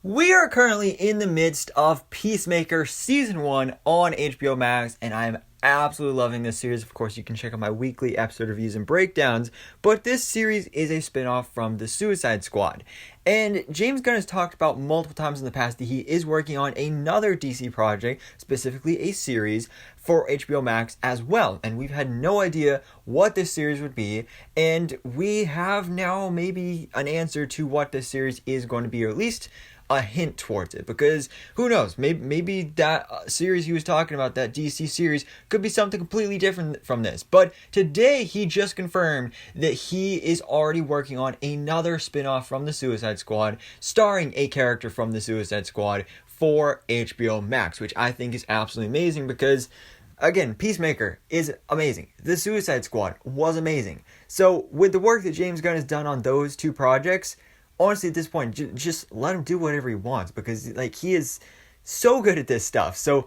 We are currently in the midst of Peacemaker Season 1 on HBO Max, and I am absolutely loving this series. Of course, you can check out my weekly episode reviews and breakdowns, but this series is a spinoff from the Suicide Squad. And James Gunn has talked about multiple times in the past that he is working on another DC project, specifically a series for HBO Max as well. And we've had no idea what this series would be, and we have now maybe an answer to what this series is going to be, or at least a hint towards it, because who knows, maybe that series he was talking about, that DC series, could be something completely different from this. But today he just confirmed that he is already working on another spin-off from the Suicide Squad, starring a character from the Suicide Squad for HBO Max, which I think is absolutely amazing because, again, Peacemaker is amazing. The Suicide Squad was amazing. So with the work that James Gunn has done on those two projects, honestly, at this point, just let him do whatever he wants, because he is so good at this stuff. So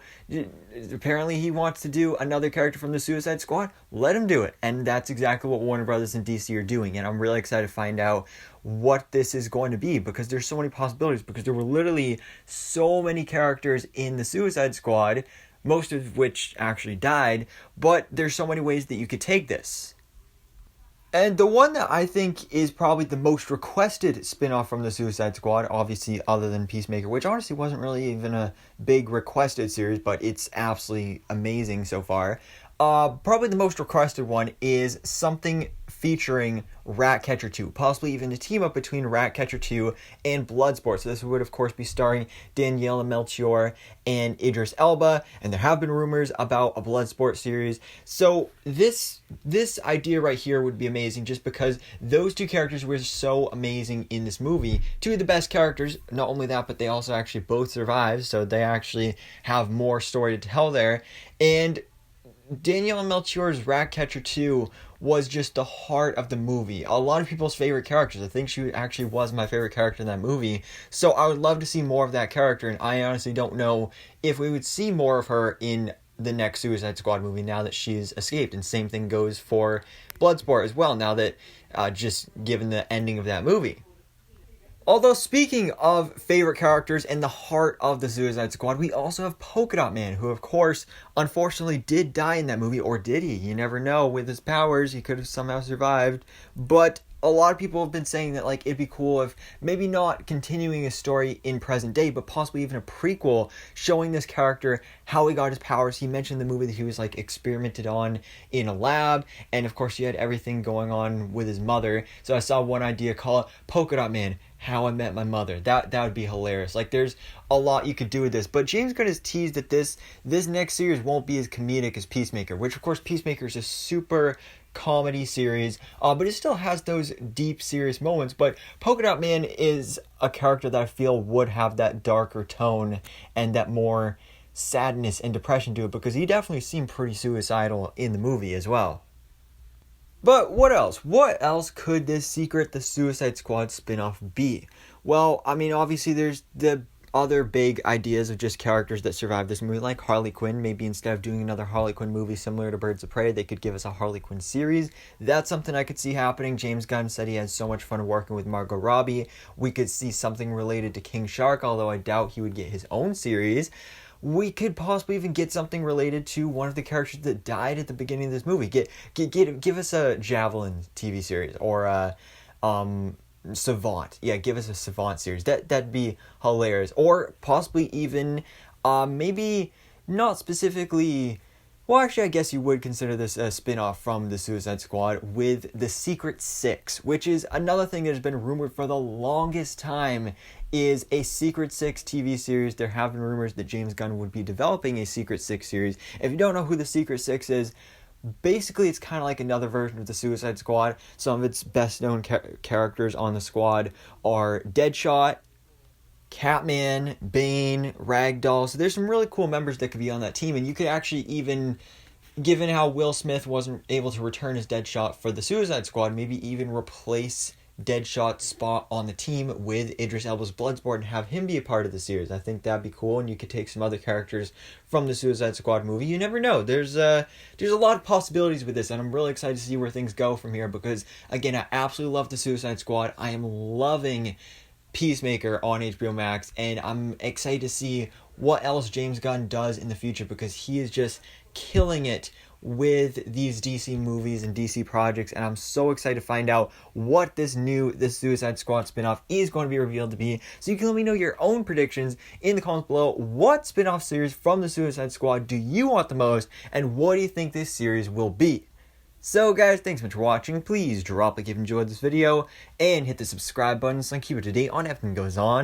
apparently he wants to do another character from the Suicide Squad. Let him do it. And that's exactly what Warner Brothers and DC are doing. And I'm really excited to find out what this is going to be, because there's so many possibilities, because there were literally so many characters in the Suicide Squad, most of which actually died, but there's so many ways that you could take this. And the one that I think is probably the most requested spin-off from the Suicide Squad, obviously other than Peacemaker, which honestly wasn't really even a big requested series, but it's absolutely amazing so far. Probably the most requested one is something featuring Ratcatcher 2, possibly even a team up between Ratcatcher 2 and Bloodsport. So this would of course be starring Daniela Melchior and Idris Elba, and there have been rumors about a Bloodsport series. So this idea right here would be amazing, just because those two characters were so amazing in this movie. Two of the best characters, not only that, but they also actually both survived, so they actually have more story to tell there. And Danielle Melchior's Ratcatcher 2 was just the heart of the movie. A lot of people's favorite characters. I think she actually was my favorite character in that movie. So I would love to see more of that character, and I honestly don't know if we would see more of her in the next Suicide Squad movie now that she's escaped. And same thing goes for Bloodsport as well, now that just given the ending of that movie. Although, speaking of favorite characters and the heart of the Suicide Squad, we also have Polka-Dot Man, who, of course, unfortunately did die in that movie. Or did he? You never know. With his powers, he could have somehow survived. But a lot of people have been saying that, it'd be cool if maybe not continuing his story in present day, but possibly even a prequel showing this character how he got his powers. He mentioned in the movie that he was, experimented on in a lab, and of course he had everything going on with his mother. So I saw one idea, call it Polka-Dot Man, How I Met My Mother. That would be hilarious. There's a lot you could do with this. But James Gunn has teased that this next series won't be as comedic as Peacemaker, which of course Peacemaker is a super comedy series, but it still has those deep, serious moments. But Polka-Dot Man is a character that I feel would have that darker tone and that more sadness and depression to it, because he definitely seemed pretty suicidal in the movie as well. But what else? What else could this Secret the Suicide Squad spinoff be? Well, I mean, obviously there's the other big ideas of just characters that survived this movie, like Harley Quinn. Maybe instead of doing another Harley Quinn movie similar to Birds of Prey, they could give us a Harley Quinn series. That's something I could see happening. James Gunn said he had so much fun working with Margot Robbie. We could see something related to King Shark, although I doubt he would get his own series. We could possibly even get something related to one of the characters that died at the beginning of this movie. Give us a Javelin TV series, or a Savant. Yeah, give us a Savant series. That'd be hilarious. Or possibly even maybe not specifically. Well, actually, I guess you would consider this a spin-off from the Suicide Squad with the Secret Six, which is another thing that has been rumored for the longest time, is a Secret Six TV series. There have been rumors that James Gunn would be developing a Secret Six series. If you don't know who the Secret Six is, basically it's kind of like another version of the Suicide Squad. Some of its best known characters on the squad are Deadshot, Catman, Bane, Ragdoll. So there's some really cool members that could be on that team, and you could actually even, given how Will Smith wasn't able to return his Deadshot for the Suicide Squad, maybe even replace Deadshot's spot on the team with Idris Elba's Bloodsport and have him be a part of the series. I think that'd be cool, and you could take some other characters from the Suicide Squad movie. You never know. There's a lot of possibilities with this, and I'm really excited to see where things go from here, because again, I absolutely love the Suicide Squad. I am loving Peacemaker on HBO Max, and I'm excited to see what else James Gunn does in the future, because he is just killing it with these DC movies and DC projects, and I'm so excited to find out what this Suicide Squad spinoff is going to be revealed to be. So you can let me know your own predictions in the comments below. What spinoff series from the Suicide Squad do you want the most, and what do you think this series will be? So guys, thanks so much for watching. Please drop a like if you enjoyed this video, and hit the subscribe button so I can keep you up to date on everything that goes on.